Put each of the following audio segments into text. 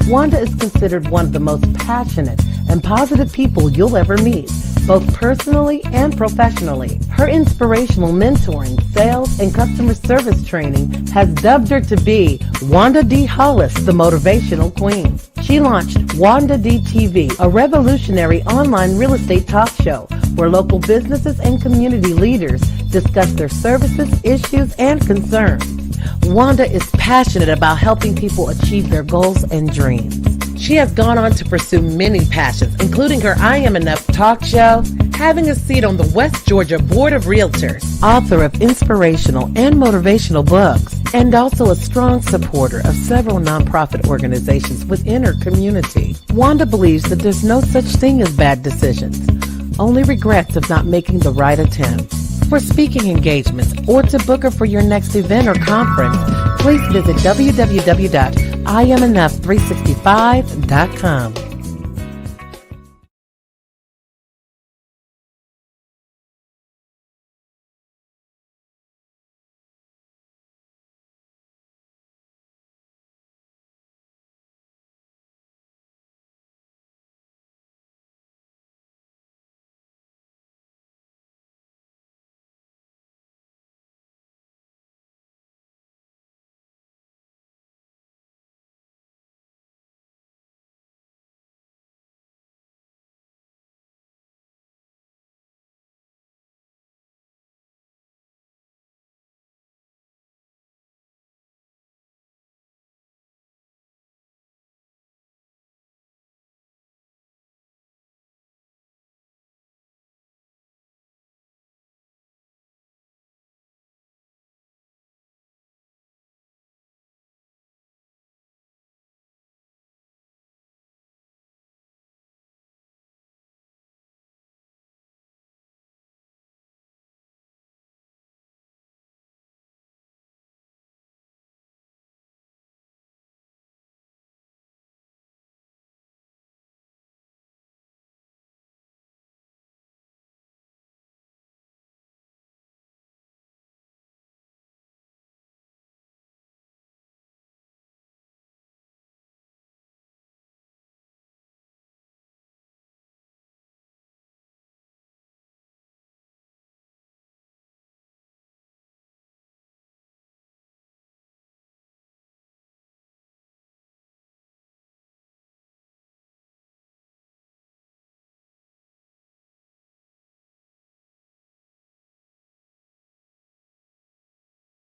Wanda is considered one of the most passionate and positive people you'll ever meet, both personally and professionally. Her inspirational mentoring, sales, and customer service training has dubbed her to be Wanda D. Hollis, the Motivational Queen. She launched Wanda D TV, a revolutionary online real estate talk show where local businesses and community leaders discuss their services, issues, and concerns. Wanda is passionate about helping people achieve their goals and dreams. She has gone on to pursue many passions, including her I Am Enough talk show, having a seat on the West Georgia Board of Realtors, author of inspirational and motivational books, and also a strong supporter of several nonprofit organizations within her community. Wanda believes that there's no such thing as bad decisions, only regrets of not making the right attempt. For speaking engagements or to book her for your next event or conference, please visit www.IamEnough365.com.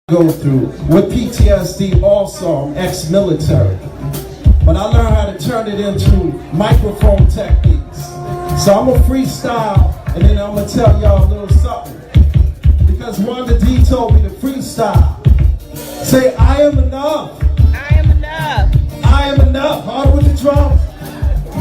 Go through with PTSD also, I'm ex-military, but I learned how to turn it into microphone techniques. So I'm gonna freestyle and then I'm gonna tell y'all a little something, because Wanda D told me to freestyle. Say, I am enough. I am enough. I am enough. Harder with the drums.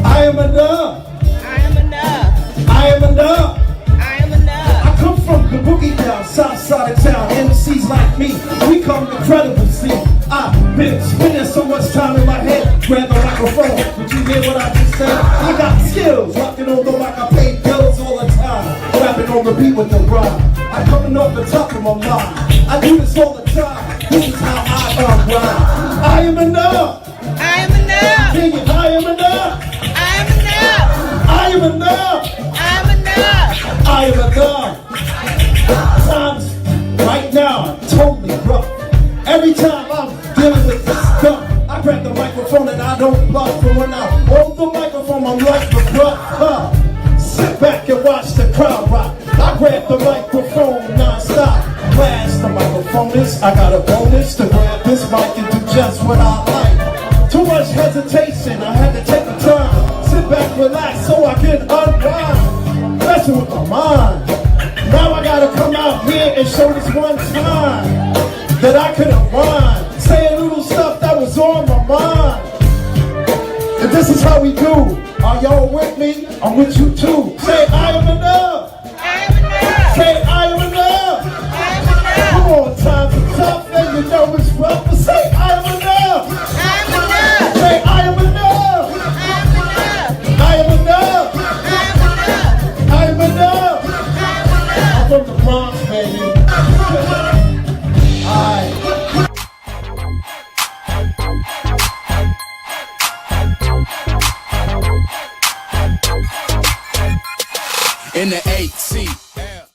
I am enough. I am enough. I am enough. I am enough. I come from the boogie down, south side of town. MCs like me, we come incredible. See, I've been spending so much time in my head. Grab the microphone, did you hear what I just said? I got skills, rocking on the mic, I pay bills all the time. Rapping on the beat with the rhyme. I'm coming off the top of my mind. I do this all the time. This is how I rhyme. I am enough. I am enough. Sing it, I am enough. I am enough. I am enough. I am enough. I am enough. Times right now totally rough. Every time I'm dealing with this stuff, I grab the microphone and I don't bluff. And when I hold the microphone, I'm like the bluff. Sit back and watch the crowd rock. I grab the microphone non-stop. Blast the microphone is, I got a bonus to grab this mic and do just what I like. Too much hesitation, I had to take the time. Sit back, relax, so I can unwind. Messing with my mind. Now I gotta come out here and show this one time that I could unwind. Say a little stuff that was on my mind. And this is how we do. Are y'all with me? I'm with you too. Say, I am enough. I am enough. Say, I am enough. I am enough. Come on, times are tough and you know it's rough, but say, I am enough. I am enough. Say, I am enough. I am enough. I am enough. I am enough. I'm from the Bronx, baby. Alright. In the ATL.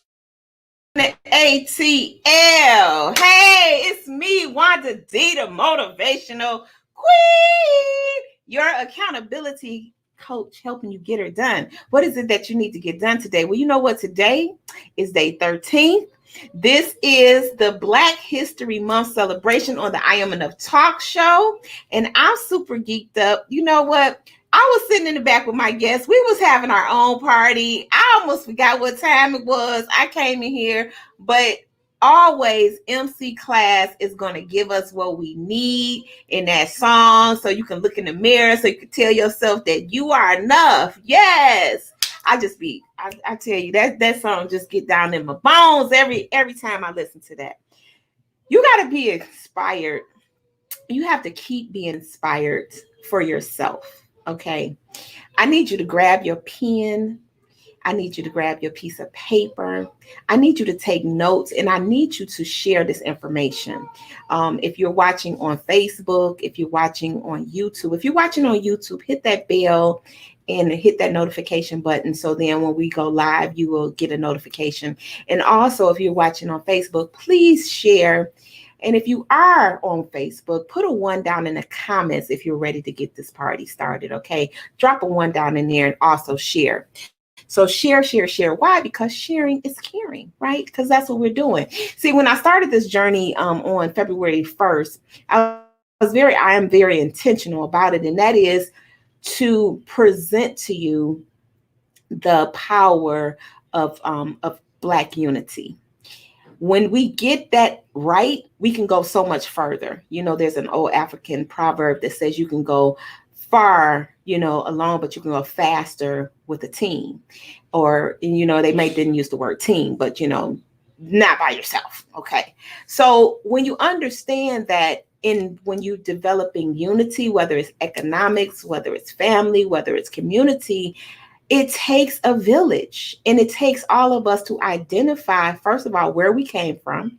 The ATL. Hey, it's me, Wanda D, the motivational queen, your accountability coach, helping you get her done. What is it that you need to get done today? Well, you know what? Today is day 13th. This is the Black History Month celebration on the I Am Enough talk show, and I'm super geeked up. You know what? I was sitting in the back with my guests. We was having our own party. I almost forgot what time it was. I came in here, but always MC class is going to give us what we need in that song, so you can look in the mirror, so you can tell yourself that you are enough. Yes. I tell you, that song just get down in my bones every time I listen to that. You got to be inspired. You have to keep being inspired for yourself. Okay. I need you to grab your pen. I need you to grab your piece of paper. I need you to take notes, and I need you to share this information. If you're watching on Facebook, if you're watching on YouTube, hit that bell and hit that notification button. So then when we go live, you will get a notification. And also, if you're watching on Facebook, please share. And if you are on Facebook, put a 1 down in the comments if you're ready to get this party started, okay? Drop a 1 down in there and also share. So share. Why? Because sharing is caring, right? Because that's what we're doing. See, when I started this journey on February 1st, I am very intentional about it. And that is to present to you the power of Black unity. When we get that right, we can go so much further. You know, there's an old African proverb that says you can go far, alone, but you can go faster with a team. Or, didn't use the word team, but, not by yourself. Okay. So when you understand that, when you're developing unity, whether it's economics, whether it's family, whether it's community, it takes a village, and it takes all of us to identify, first of all, where we came from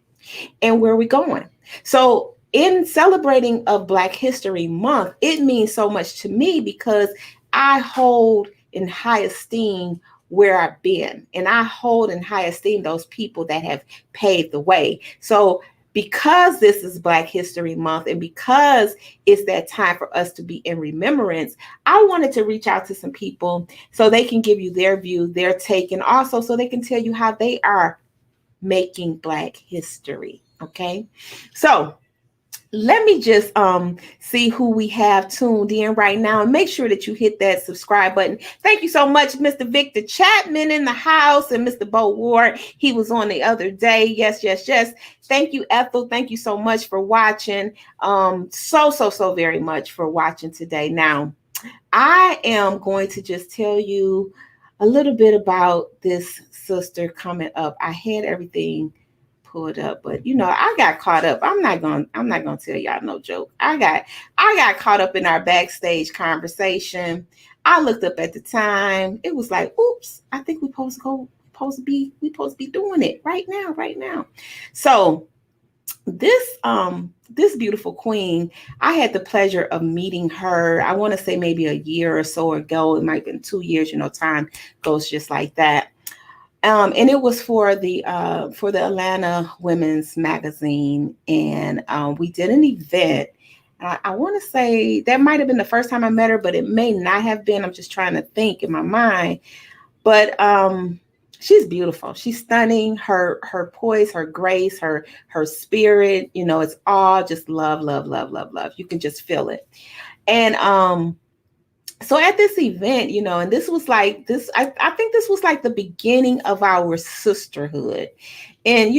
and where we're going. So in celebrating of Black History Month, it means so much to me because I hold in high esteem where I've been, and I hold in high esteem those people that have paved the way. So because this is Black History Month, and because it's that time for us to be in remembrance, I wanted to reach out to some people so they can give you their view, their take, and also so they can tell you how they are making Black history. Okay. So let me just see who we have tuned in right now, and make sure that you hit that subscribe button. Thank you so much, Mr. Victor Chapman in the house, and Mr. Bo Ward. He was on the other day. Yes. Thank you, Ethel. Thank you so much for watching. So very much for watching today. Now, I am going to just tell you a little bit about this sister coming up. I had everything pulled up, but I got caught up. I'm not gonna tell y'all no joke. I got caught up in our backstage conversation. I looked up at the time. It was like, oops, I think we supposed to be doing it right now. So this beautiful queen, I had the pleasure of meeting her. I want to say maybe a year or so ago. It might have been 2 years. Time goes just like that. And it was for the Atlanta Women's Magazine, and we did an event. I want to say that might have been the first time I met her, but it may not have been. I'm just trying to think in my mind. But she's beautiful. She's stunning. Her poise, her grace, her spirit. It's all just love. You can just feel it. And so at this event, and this was like this, I think this was like the beginning of our sisterhood. And,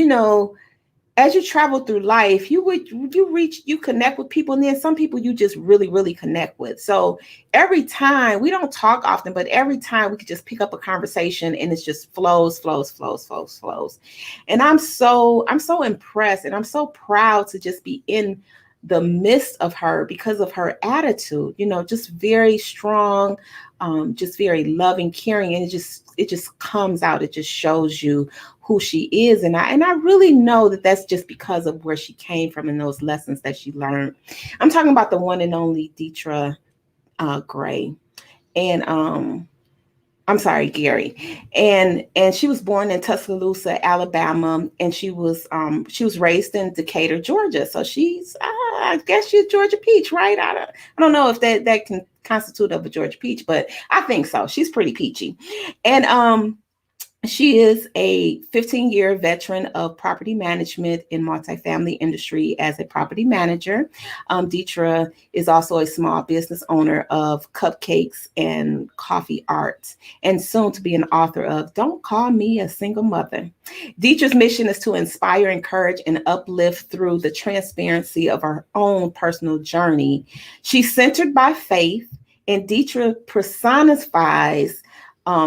as you travel through life, you connect with people, and then some people you just really, really connect with. So every time, we don't talk often, but every time we could just pick up a conversation, and it just flows. And I'm so impressed, and I'm so proud to just be in the midst of her because of her attitude, just very strong, just very loving, caring, and it just comes out. It just shows you who she is, and I really know that that's just because of where she came from and those lessons that she learned. I'm talking about the one and only Deetra Gray, and I'm I'm sorry, Gary, and she was born in Tuscaloosa, Alabama, and she was raised in Decatur, Georgia. So she's I guess she's Georgia peach, right? I don't know if that can constitute of a Georgia peach, but I think so. She's pretty peachy, and she is a 15-year veteran of property management in multifamily industry as a property manager. Deetra is also a small business owner of cupcakes and coffee arts, and soon to be an author of Don't Call Me a Single Mother. Deetra's mission is to inspire, encourage, and uplift through the transparency of her own personal journey. She's centered by faith, and Deetra personifies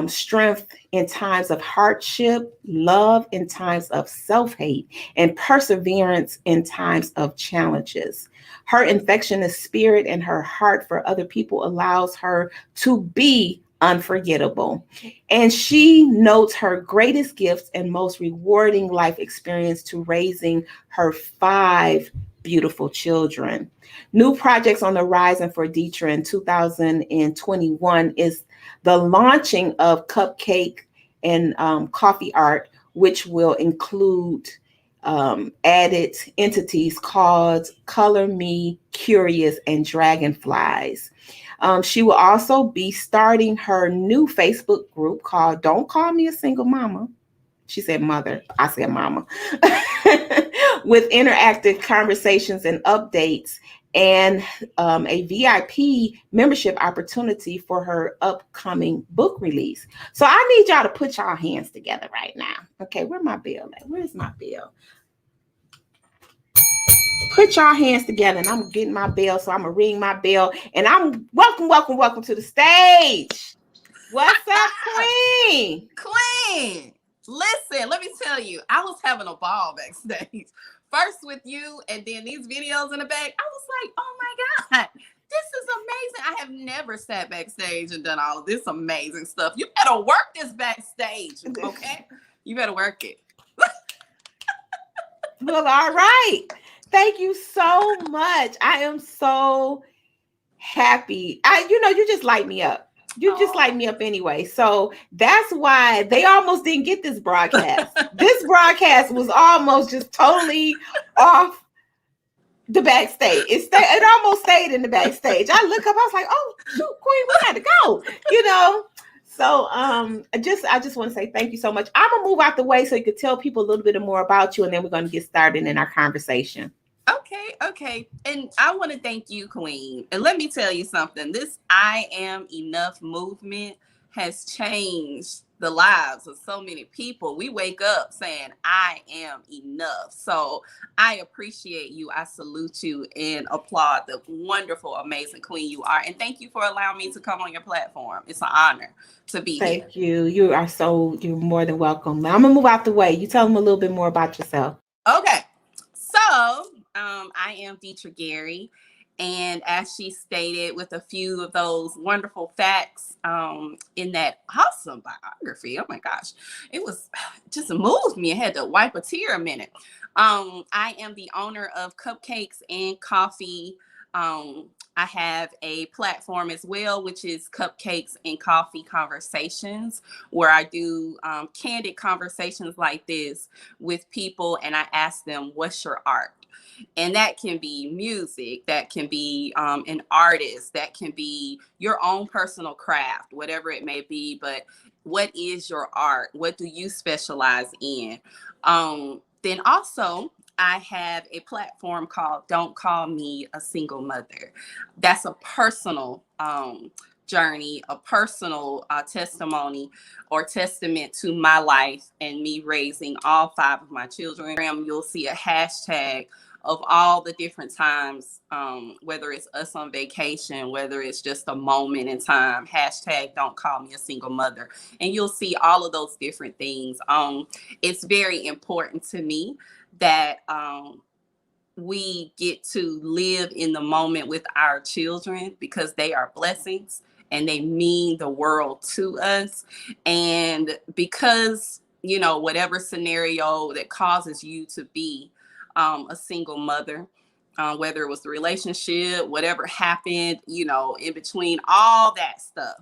strength in times of hardship, love in times of self-hate, and perseverance in times of challenges. Her infectious spirit and her heart for other people allows her to be unforgettable. And she notes her greatest gifts and most rewarding life experience to raising her 5 beautiful children. New projects on the horizon for Deetra in 2021 is the launching of cupcake and coffee art, which will include added entities called Color Me Curious and Dragonflies. She will also be starting her new Facebook group called Don't Call Me a Single Mama. She said mother. I said mama. With interactive conversations and updates, and a VIP membership opportunity for her upcoming book release. So I need y'all to put y'all hands together right now. Okay, where's my bill at? Where's my bill? Put y'all hands together, and I'm getting my bell, so I'm gonna ring my bell, and I'm welcome to the stage. What's up, Queen? Queen, listen, let me tell you, I was having a ball backstage. First with you, and then these videos in the back. I was like, oh my God, this is amazing. I have never sat backstage and done all of this amazing stuff. You better work this backstage, okay? You better work it. Well, all right. Thank you so much. I am so happy. You just light me up. You just light me up anyway. So that's why they almost didn't get this broadcast. This broadcast was almost just totally off the backstage. It almost stayed in the backstage. I look up, I was like, oh shoot, Queen, we had to go, So I just want to say thank you so much. I'm gonna move out the way so you could tell people a little bit more about you, and then we're gonna get started in our conversation. Okay. And I want to thank you, Queen. And let me tell you something. This I Am Enough movement has changed the lives of so many people. We wake up saying, I am enough. So I appreciate you. I salute you and applaud the wonderful, amazing Queen you are. And thank you for allowing me to come on your platform. It's an honor to be here. Thank you. You're more than welcome. I'm gonna move out the way. You tell them a little bit more about yourself. Okay. So I am Deetra Gary, and as she stated, with a few of those wonderful facts in that awesome biography, oh my gosh, it was just moved me. I had to wipe a tear a minute. I am the owner of Cupcakes and Coffee. I have a platform as well, which is Cupcakes and Coffee Conversations, where I do candid conversations like this with people, and I ask them, what's your art? And that can be music, that can be an artist, that can be your own personal craft, whatever it may be. But what is your art? What do you specialize in? Then also, I have a platform called Don't Call Me a Single Mother. That's a personal journey, a personal testimony or testament to my life and me raising all 5 of my children. You'll see a hashtag of all the different times, whether it's us on vacation, whether it's just a moment in time, hashtag Don't Call Me a Single Mother. And you'll see all of those different things. It's very important to me that we get to live in the moment with our children, because they are blessings and they mean the world to us. And because, whatever scenario that causes you to be a single mother, whether it was the relationship, whatever happened, in between all that stuff,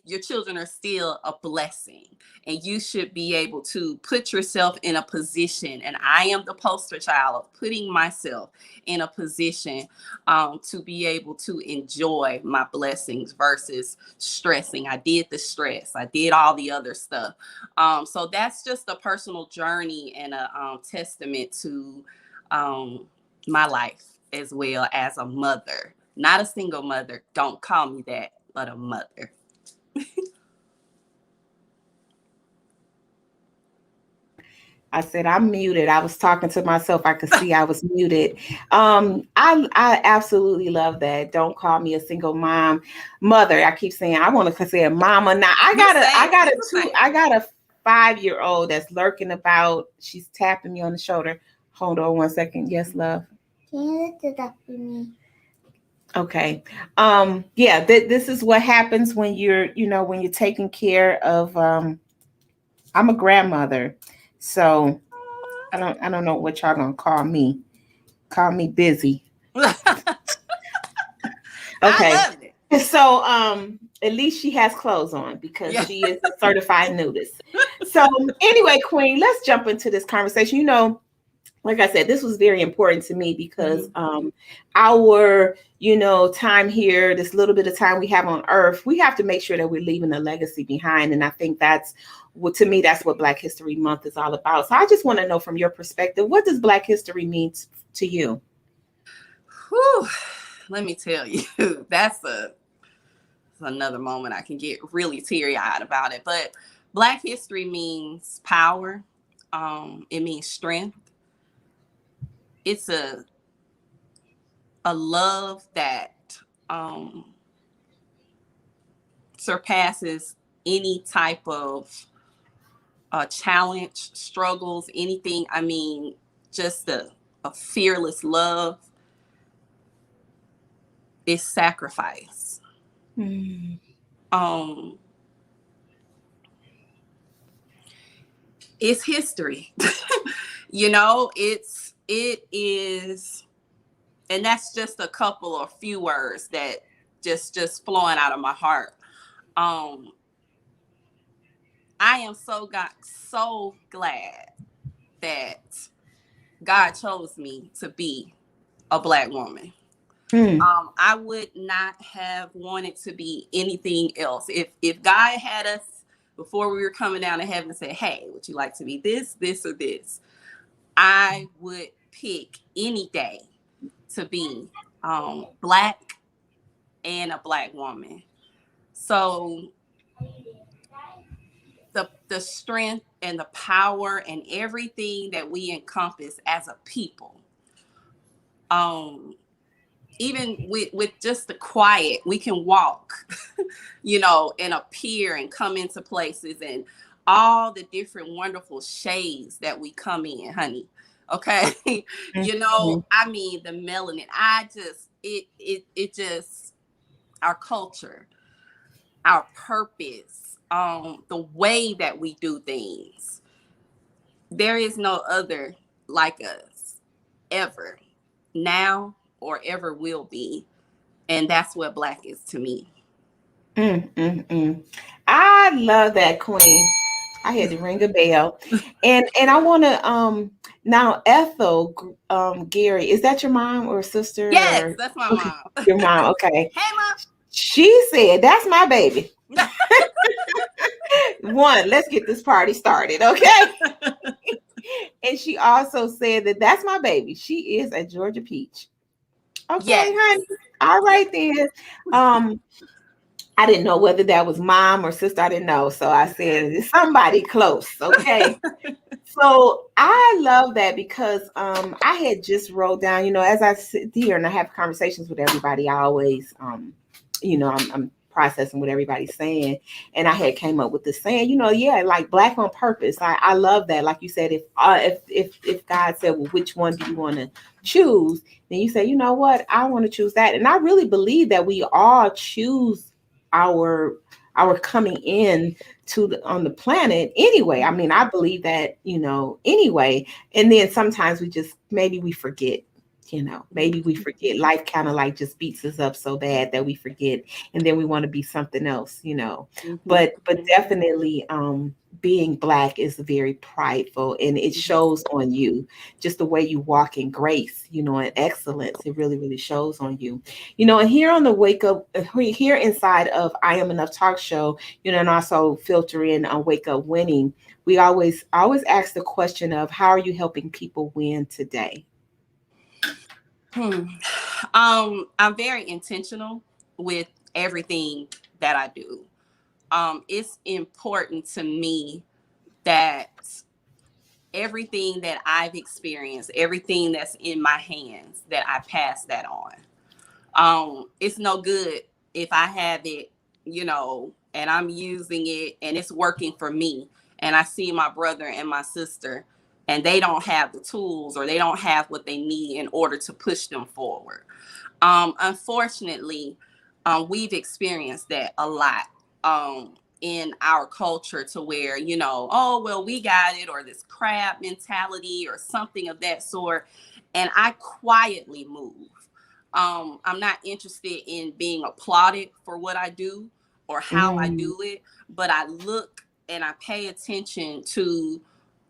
your children are still a blessing, and you should be able to put yourself in a position, and I am the poster child of putting myself in a position to be able to enjoy my blessings versus stressing. I did the stress, I did all the other stuff. So that's just a personal journey and a testament to my life as well as a mother, not a single mother. Don't call me that, but a mother. I said I'm muted. I was talking to myself. I could see I was muted. I absolutely love that. Don't call me a single mother. I keep saying I want to say a mama. Now I got a 5-year-old that's lurking about. She's tapping me on the shoulder. Hold on 1 second. Yes, love. Can you lift it up for me? Okay. Yeah, this is what happens when when you're taking care of I'm a grandmother. So I don't know what y'all gonna call me. Call me busy. Okay. I love it. So at least she has clothes on because she is a certified nudist. So anyway, Queen, let's jump into this conversation. Like I said, this was very important to me because our, time here, this little bit of time we have on earth, we have to make sure that we're leaving a legacy behind. And I think that's to me, that's what Black History Month is all about. So I just want to know from your perspective, what does Black history mean to you? Whew, let me tell you, that's another moment I can get really teary-eyed about it. But Black history means power. It means strength. It's a love that surpasses any type of challenge, struggles, anything. I mean, just a fearless love. It's sacrifice. It's history. It is, and that's just a couple or few words that just flowing out of my heart. I am so glad that God chose me to be a Black woman. I would not have wanted to be anything else. If God had us before we were coming down to heaven and said, hey, would you like to be this, or this? I would pick any day to be Black and a Black woman. So the strength and the power and everything that we encompass as a people, even with just the quiet, we can walk, and appear and come into places, and all the different wonderful shades that we come in, honey. Okay. I mean, the melanin, it just, our culture, our purpose, the way that we do things. There is no other like us ever, now or ever will be. And that's what Black is to me. I love that, Queen. I had to ring a bell. And I want to now Ethel Gary, is that your mom or sister? Yes, that's my mom. Your mom, okay. Hey, Mom. She said, that's my baby. One, let's get this party started, okay? And she also said that's my baby. She is a Georgia peach. Okay, yes. Honey. All right then. I didn't know whether that was mom or sister. I didn't know. So I said, it's somebody close. Okay. So I love that because I had just wrote down, as I sit here and I have conversations with everybody, I always, I'm processing what everybody's saying. And I had came up with this saying, like Black on purpose. I love that. Like you said, if God said, well, which one do you want to choose? Then you say, you know what? I want to choose that. And I really believe that we all choose our coming in on the planet anyway. I mean, I believe that, anyway. And then sometimes we forget. Maybe we forget. Life kind of like just beats us up so bad that we forget, and then we want to be something else. Mhm. But definitely, being Black is very prideful, and it shows on you, just the way you walk in grace, and excellence. It really, really shows on you. And here on the Wake Up, here inside of I Am Enough talk show, and also filter in on Wake Up Winning. We always ask the question of, how are you helping people win today? Hmm. I'm very intentional with everything that I do. It's important to me that everything that I've experienced, everything that's in my hands, that I pass that on. It's no good if I have it, and I'm using it and it's working for me, and I see my brother and my sister and they don't have the tools or they don't have what they need in order to push them forward. Unfortunately, we've experienced that a lot in our culture, to where, oh, well, we got it, or this crab mentality or something of that sort. And I quietly move. I'm not interested in being applauded for what I do or how I Mm, do it, but I look and I pay attention to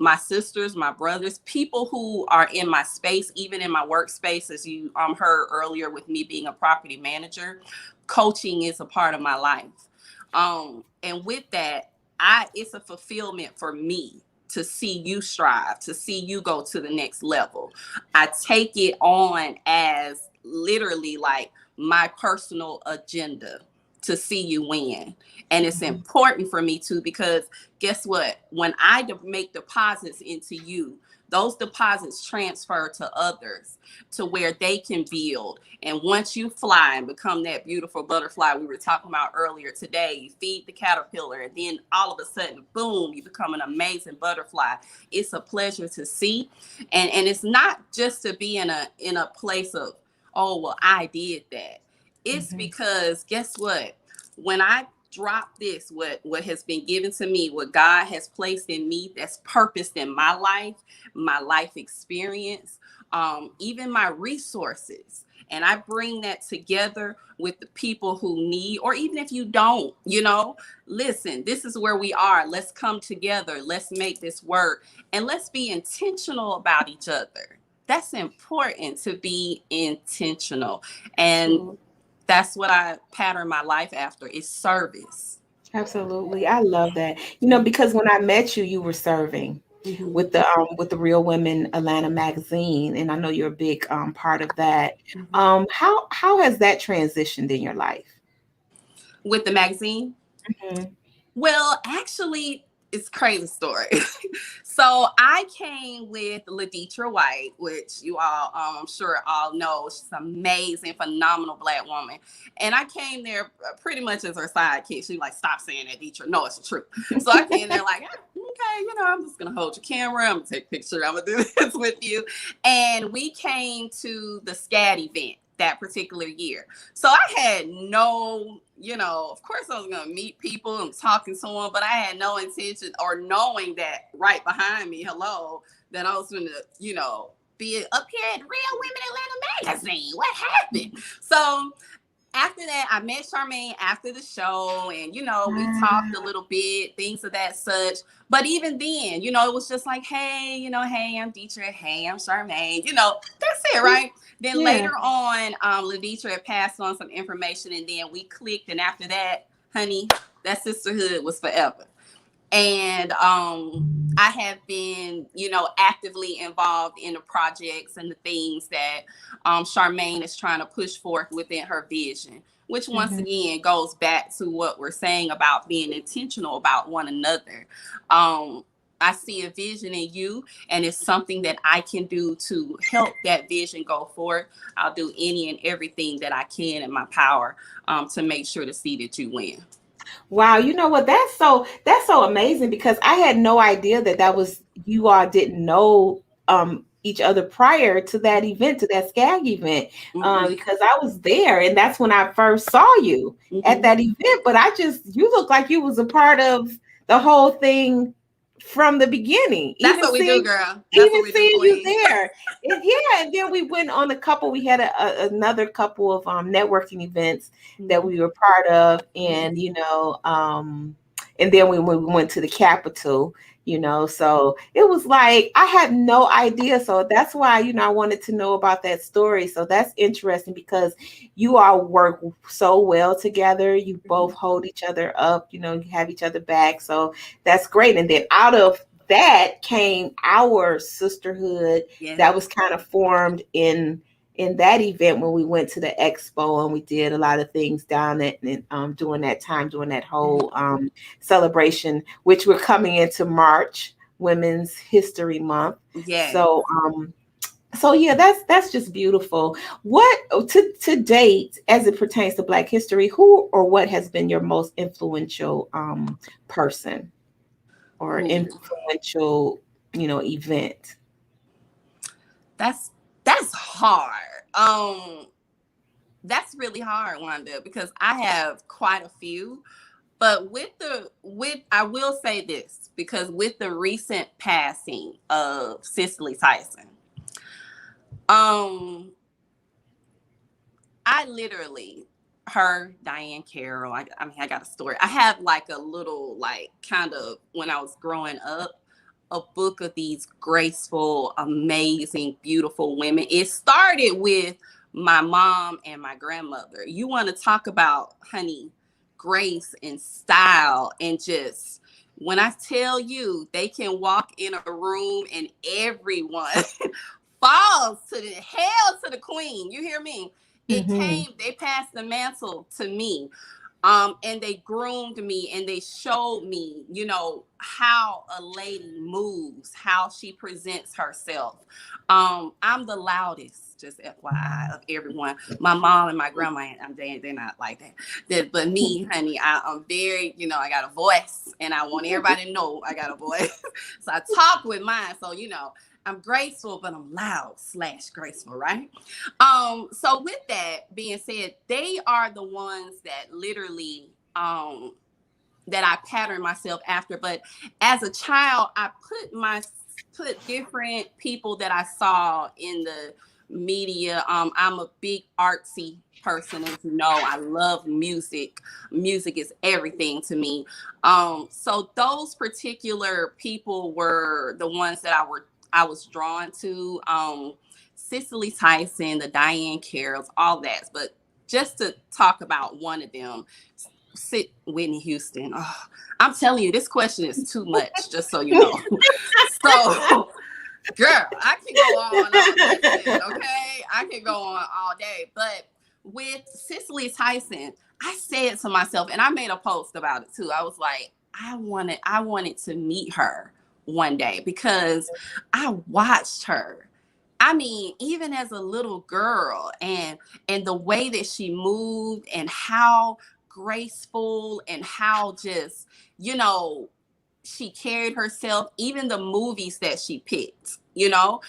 my sisters, my brothers, people who are in my space, even in my workspace. As you heard earlier, with me being a property manager, coaching is a part of my life. And with that, it's a fulfillment for me to see you strive, to see you go to the next level. I take it on as literally like my personal agenda to see you win. And it's mhm, important for me too, because guess what? When I make deposits into you, those deposits transfer to others to where they can build. And once you fly and become that beautiful butterfly we were talking about earlier today, you feed the caterpillar, and then all of a sudden, boom, you become an amazing butterfly. It's a pleasure to see. And it's not just to be in a place of, oh, well, I did that. It's mhm, because guess what? When I drop this, what has been given to me, what God has placed in me, that's purposed in my life experience, even my resources, and I bring that together with the people who need, or even if you don't, listen, this is where we are. Let's come together. Let's make this work, and let's be intentional about each other. That's important, to be intentional. And absolutely. that's what I pattern my life after, is service. Absolutely. I love that. Because when I met you, you were serving Mhm. with the Real Women Atlanta magazine, and I know you're a big part of that. Mhm. How has that transitioned in your life? With the magazine. Mhm, Well, actually, it's a crazy story. So I came with Laditra White, which you all, I'm sure all know. She's an amazing, phenomenal Black woman. And I came there pretty much as her sidekick. She like, stop saying that, Deetra. No, it's the truth. So I came there like, okay, I'm just going to hold your camera. I'm going to take a picture. I'm going to do this with you. And we came to the SCAD event that particular year. So I had of course I was going to meet people and talking to them, but I had no intention or knowing that right behind me, hello, that I was going to, be up here at Real Women Atlanta magazine. What happened? So after that, I met Charmaine after the show, and we talked a wow. little bit, things of that such. But even then, it was just like, hey, hey, I'm Deetra, hey, I'm Charmaine, that's it, right? Then Yeah. later on, Laditra had passed on some information, and then we clicked, and after that, honey, that sisterhood was forever. And I have been, actively involved in the projects and the things that Charmaine is trying to push forth within her vision, which once Mhm. again goes back to what we're saying about being intentional about one another. um, I see a vision in you, and it's something that I can do to help that vision go forward. I'll do any and everything that I can in my power, to make sure to see that you win. Wow, you know what? That's so amazing, because I had no idea that was, you all didn't know each other prior to that event, to that SCAG event, Hmm. because I was there, and that's when I first saw you at Hmm. that event. But you look like you was a part of the whole thing from the beginning. That's what we do, girl. That's what we do, Seeing you queen. there. And then we went on a couple. We had another couple of networking events that we were part of, and and then we went to the Capitol. So it was like I had no idea. So that's why I wanted to know about that story. So that's interesting because you all work so well together. You both hold each other up. You have each other back. So that's great. And then out of that came our sisterhood that was kind of formed in that event when we went to the expo, and we did a lot of things down at during that time, during that whole celebration, which we're coming into March, Women's History Month. Yeah. So yeah, that's just beautiful. What to date, as it pertains to Black history, who or what has been your most influential person or influential, event? That's hard. That's really hard, Wanda, because I have quite a few. But I will say this, because with the recent passing of Cicely Tyson, I literally, her, Diane Carroll. I mean, I got a story. I have like a little, like, kind of, when I was growing up, a book of these graceful, amazing, beautiful women. It started with my mom and my grandmother. You want to talk about, honey, grace and style, and just, when I tell you, they can walk in a room and everyone falls to the hell to the queen. You hear me? They passed the mantle to me. And they groomed me and they showed me, how a lady moves, how she presents herself. I'm the loudest, just FYI, of everyone. My mom and my grandma, they're not like that. But me, honey, I'm very, I got a voice, and I want everybody to know I got a voice. So I talk with mine. So, I'm graceful, but I'm loud / graceful, right? So with that being said, they are the ones that literally that I pattern myself after. But as a child, I put different people that I saw in the media. I'm a big artsy person, as you know. I love music. Music is everything to me. So those particular people were the ones that I was drawn to. Cicely Tyson, the Diane Carrolls, all that. But just to talk about one of them, Whitney Houston. Oh, I'm telling you, this question is too much, just so you know. So, girl, I can go on all day, okay? I can go on all day. But with Cicely Tyson, I said to myself, and I made a post about it too. I was like, I wanted to meet her one day, because I watched her. I mean, even as a little girl, and the way that she moved, and how graceful, and how just, she carried herself, even the movies that she picked, no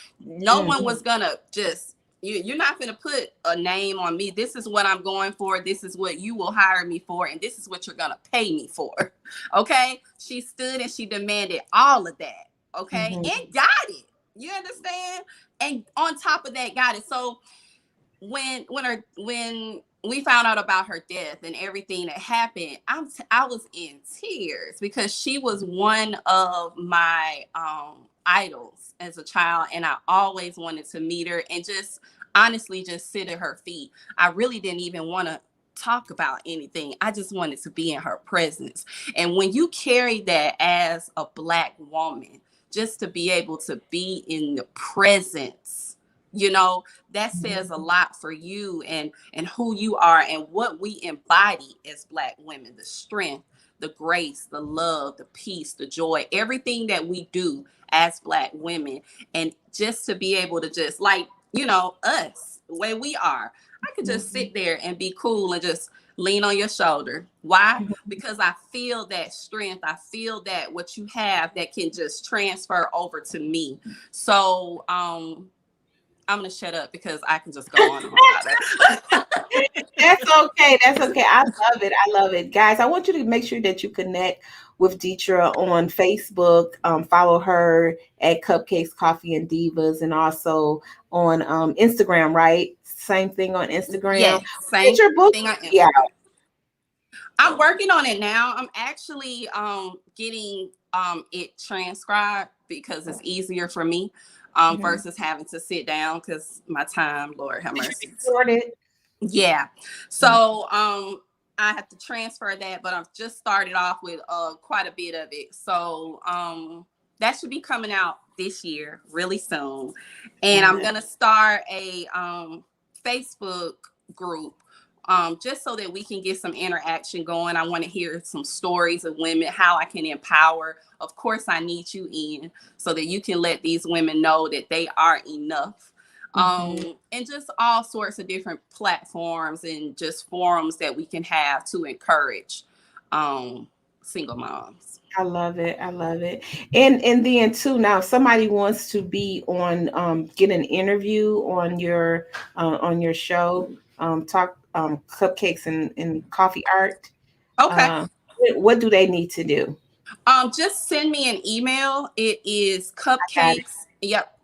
one was gonna just, you're not gonna put a name on me. This is what I'm going for. This is what you will hire me for. And this is what you're gonna pay me for. Okay. She stood and she demanded all of that. Okay. And got it. You understand? And on top of that, got it. So when we found out about her death and everything that happened, I was in tears, because she was one of my idols as a child, and I always wanted to meet her and just honestly just sit at her feet. I really didn't even want to talk about anything. I just wanted to be in her presence. And when you carry that as a Black woman, just to be able to be in the presence, that says a lot for you and who you are and what we embody as Black women: the strength, the grace, the love, the peace, the joy, everything that we do as Black women. And just to be able to just, like, us, the way we are, I could just sit there and be cool and just lean on your shoulder. Why? Because I feel that strength. I feel that what you have that can just transfer over to me. So I'm gonna shut up, because I can just go on and on about it. That's okay. I love it. Guys, I want you to make sure that you connect with Deetra on Facebook. Follow her at Cupcakes, Coffee, and Divas, and also on Instagram, right? Same thing on Instagram. Yes, Get same your book. thing on Yeah. Instagram. I'm working on it now. I'm actually getting it transcribed because it's easier for me versus having to sit down because my time, Lord have mercy. Recorded. Yeah. So I have to transfer that, but I've just started off with quite a bit of it. So that should be coming out this year really soon. And I'm gonna start a Facebook group just so that we can get some interaction going. I want to hear some stories of women, how I can empower. Of course, I need you in so that you can let these women know that they are enough. And just all sorts of different platforms and just forums that we can have to encourage single moms. I love it. I love it. And then too, now if somebody wants to be on get an interview on your show, talk cupcakes and coffee art. Okay. What do they need to do? Just send me an email. It is Got it. cupcakes. Yep.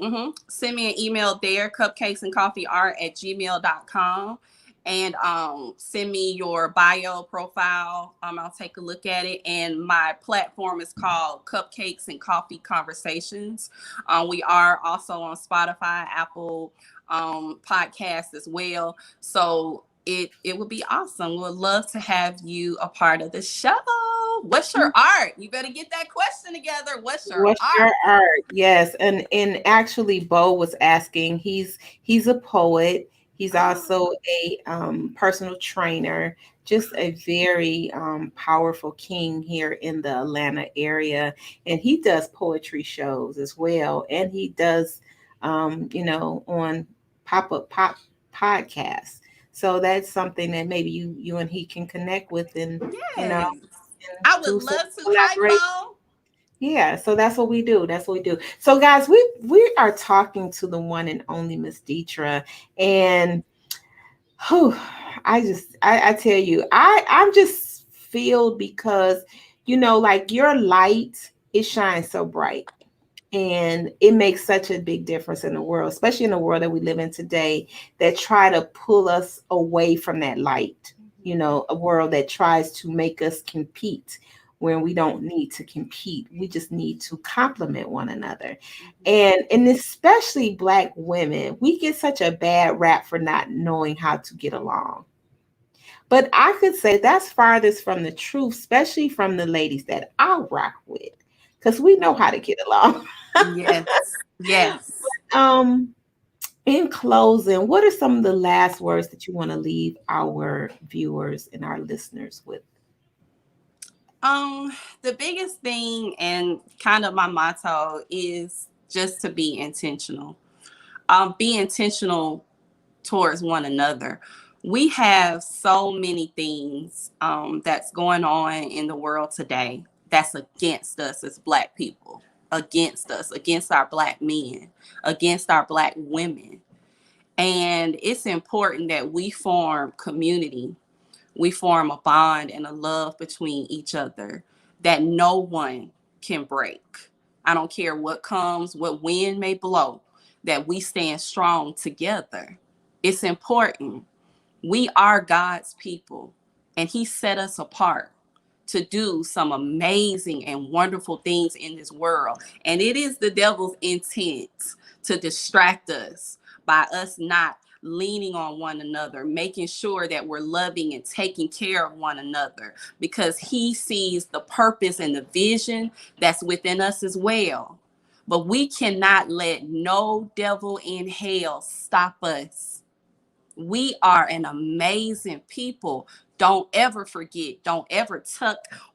Send me an email there, cupcakes and coffee art at gmail.com. And send me your bio profile. I'll take a look at it. And my platform is called Cupcakes and Coffee Conversations. We are also on Spotify, Apple podcasts as well. So it would be awesome. We would love to have you a part of the show. What's your art? You better get that question together. What's your What's art? your art? Yes, and actually, Bo was asking. He's a poet. He's also a personal trainer. Just a very powerful king here in the Atlanta area, and he does poetry shows as well. And he does, on pop podcasts. So that's something that maybe you and he can connect with, and Yes. and I would do some love to. Hi, collaborate. Bo. Yeah, so that's what we do. That's what we do. So, guys, we are talking to the one and only Miss Deetra, and whew, I tell you, I'm just filled because like your light, it shines so bright. And it makes such a big difference in the world, especially in the world that we live in today, that try to pull us away from that light. A world that tries to make us compete when we don't need to compete. We just need to complement one another. And especially Black women, we get such a bad rap for not knowing how to get along. But I could say that's farthest from the truth, especially from the ladies that I rock with, because we know how to get along. Yes. Yes. Um, in closing, what are some of the last words that you want to leave our viewers and our listeners with? The biggest thing and kind of my motto is just to be intentional. Be intentional towards one another. We have so many things that's going on in the world today that's against us as Black people, against us, against our Black men, against our Black women. And it's important that we form community. We form a bond and a love between each other that no one can break. I don't care what comes, what wind may blow, that we stand strong together. It's important. We are God's people, and He set us apart to do some amazing and wonderful things in this world. And it is the devil's intent to distract us by us not leaning on one another, making sure that we're loving and taking care of one another, because he sees the purpose and the vision that's within us as well. But we cannot let no devil in hell stop us. We are an amazing people. Don't ever forget. Don't ever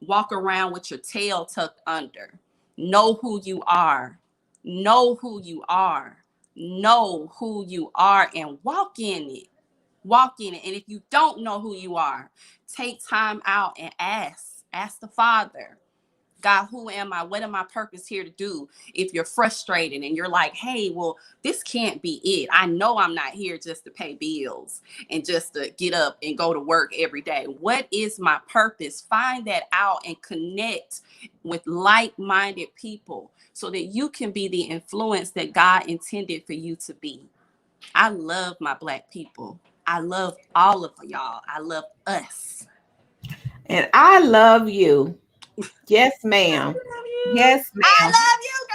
walk around with your tail tucked under. Know who you are. Know who you are. Know who you are and walk in it. Walk in it. And if you don't know who you are, take time out and ask. Ask the Father. God, who am I? What am I purpose here to do? If you're frustrated and you're like, hey, well, this can't be it. I know I'm not here just to pay bills and just to get up and go to work every day. What is my purpose? Find that out and connect with like-minded people so that you can be the influence that God intended for you to be. I love my Black people. I love all of y'all. I love us. And I love you. Yes, ma'am. Yes, I ma'am. love you,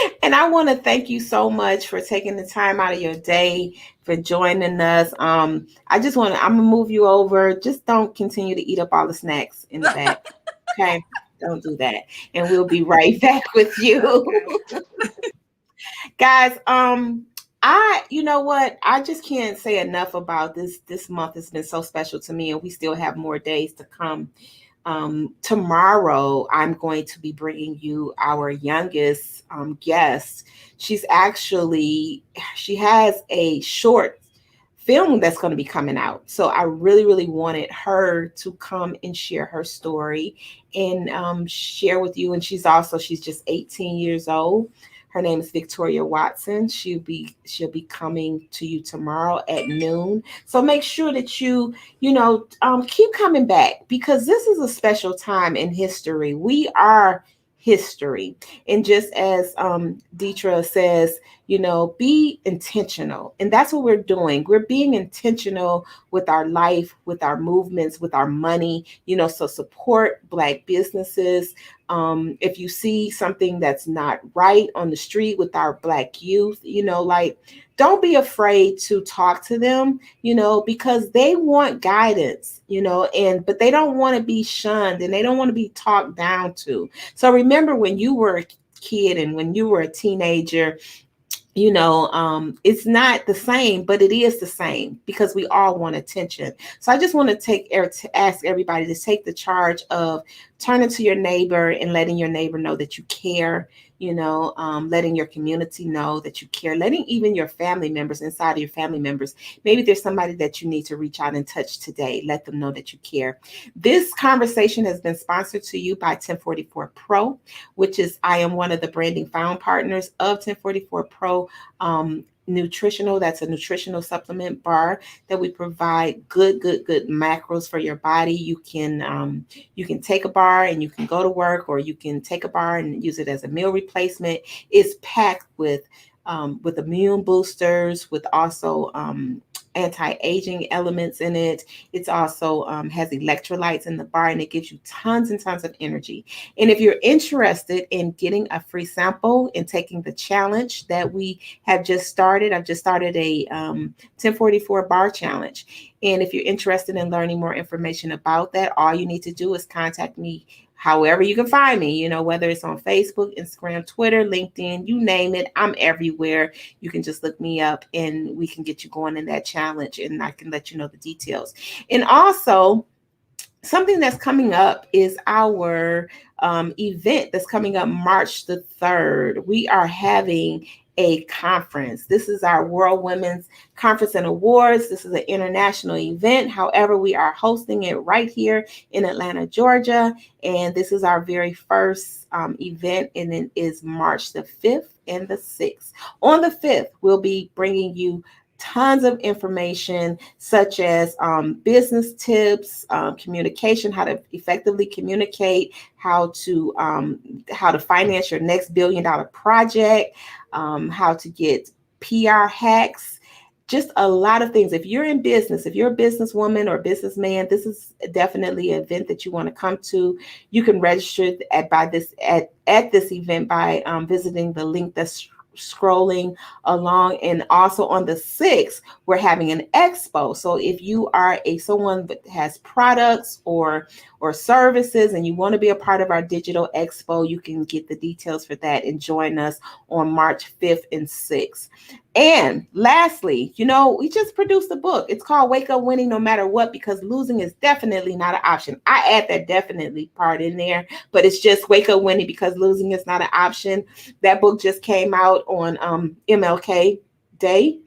girl. And I want to thank you so much for taking the time out of your day for joining us. I'm gonna move you over. Just don't continue to eat up all the snacks in the back. Okay. Don't do that. And we'll be right back with you. Okay. Guys, you know what? I just can't say enough about this. This month has been so special to me, and we still have more days to come. Tomorrow, I'm going to be bringing you our youngest guest. She has a short film that's going to be coming out. So I really, really wanted her to come and share her story and share with you. And she's just 18 years old. Her name is Victoria Watson. She'll be coming to you tomorrow at noon. So make sure that you keep coming back because this is a special time in history. We are history. And just as Deetra says, be intentional. And that's what we're doing. We're being intentional with our life, with our movements, with our money, so support Black businesses. If you see something that's not right on the street with our Black youth, don't be afraid to talk to them, because they want guidance, but they don't want to be shunned and they don't want to be talked down to. So remember when you were a kid and when you were a teenager, it's not the same, but it is the same because we all want attention. So I just want to ask everybody to take the charge of turning to your neighbor and letting your neighbor know that you care, letting your community know that you care, letting even your family members inside of your family members, maybe there's somebody that you need to reach out and touch today. Let them know that you care. This conversation has been sponsored to you by 1044 Pro, which is, I am one of the branding found partners of 1044 Pro. Nutritional, that's a nutritional supplement bar that we provide good macros for your body. You can take a bar and you can go to work, or you can take a bar and use it as a meal replacement. It's packed with immune boosters, with also anti-aging elements in it. It's also has electrolytes in the bar, and it gives you tons and tons of energy. And if you're interested in getting a free sample and taking the challenge that we have just started, I've just started a 1044 bar challenge. And if you're interested in learning more information about that, all you need to do is contact me however you can find me, whether it's on Facebook, Instagram, Twitter, LinkedIn, you name it, I'm everywhere. You can just look me up and we can get you going in that challenge, and I can let you know the details. And also, something that's coming up is our event that's coming up March the 3rd. We are having a conference. This is our World Women's Conference and Awards. This is an international event. However, we are hosting it right here in Atlanta, Georgia. And this is our very first event, and it is March the 5th and the 6th. On the 5th, we'll be bringing you tons of information such as business tips, communication, how to effectively communicate, how to finance your next $1 billion project, how to get PR hacks, just a lot of things. If you're in business, if you're a businesswoman or businessman, this is definitely an event that you want to come to. You can register at this event by visiting the link that's scrolling along. And also on the 6th, we're having an expo. So if you are someone that has products or services and you want to be a part of our digital expo, you can get the details for that and join us on March 5th and 6th. And lastly, we just produced a book. It's called Wake Up Winning No Matter What, because losing is definitely not an option. I add that definitely part in there, but it's just Wake Up Winning because losing is not an option. That book just came out on MLK Day.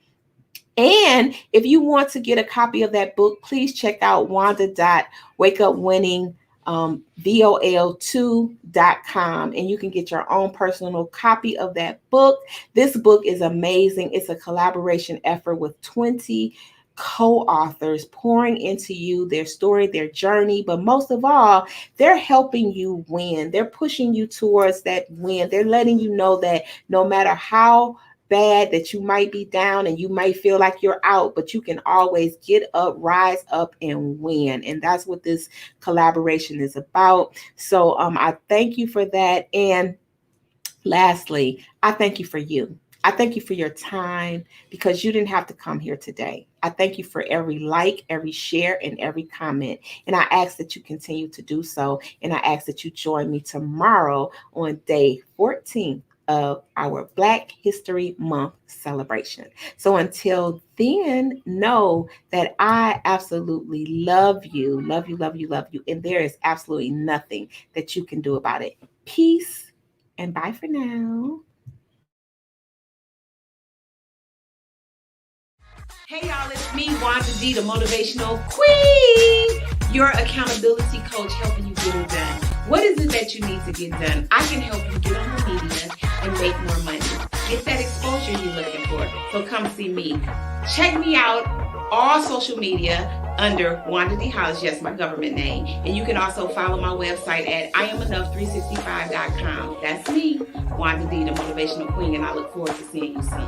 And if you want to get a copy of that book, please check out wanda.wakeupwinning vol2.com, and you can get your own personal copy of that book. This book is amazing. It's a collaboration effort with 20 co-authors pouring into you their story, their journey, but most of all, they're helping you win. They're pushing you towards that win. They're letting you know that no matter how bad that you might be down and you might feel like you're out, but you can always get up, rise up, and win. And that's what this collaboration is about. So I thank you for that. And lastly, I thank you for you. I thank you for your time, because you didn't have to come here today. I thank you for every like, every share, and every comment. And I ask that you continue to do so. And I ask that you join me tomorrow on day 14 of our Black History Month celebration. So until then, know that I absolutely love you, love you, love you, love you. And there is absolutely nothing that you can do about it. Peace and bye for now. Hey y'all, it's me, Wanda D, the Motivational Queen, your accountability coach, helping you get it done. What is it that you need to get done? I can help you get on the media and make more money. Get that exposure you're looking for. So come see me. Check me out all social media under Wanda D House, yes, my government name. And you can also follow my website at IamEnough365.com. That's me, Wanda D, the Motivational Queen, and I look forward to seeing you soon.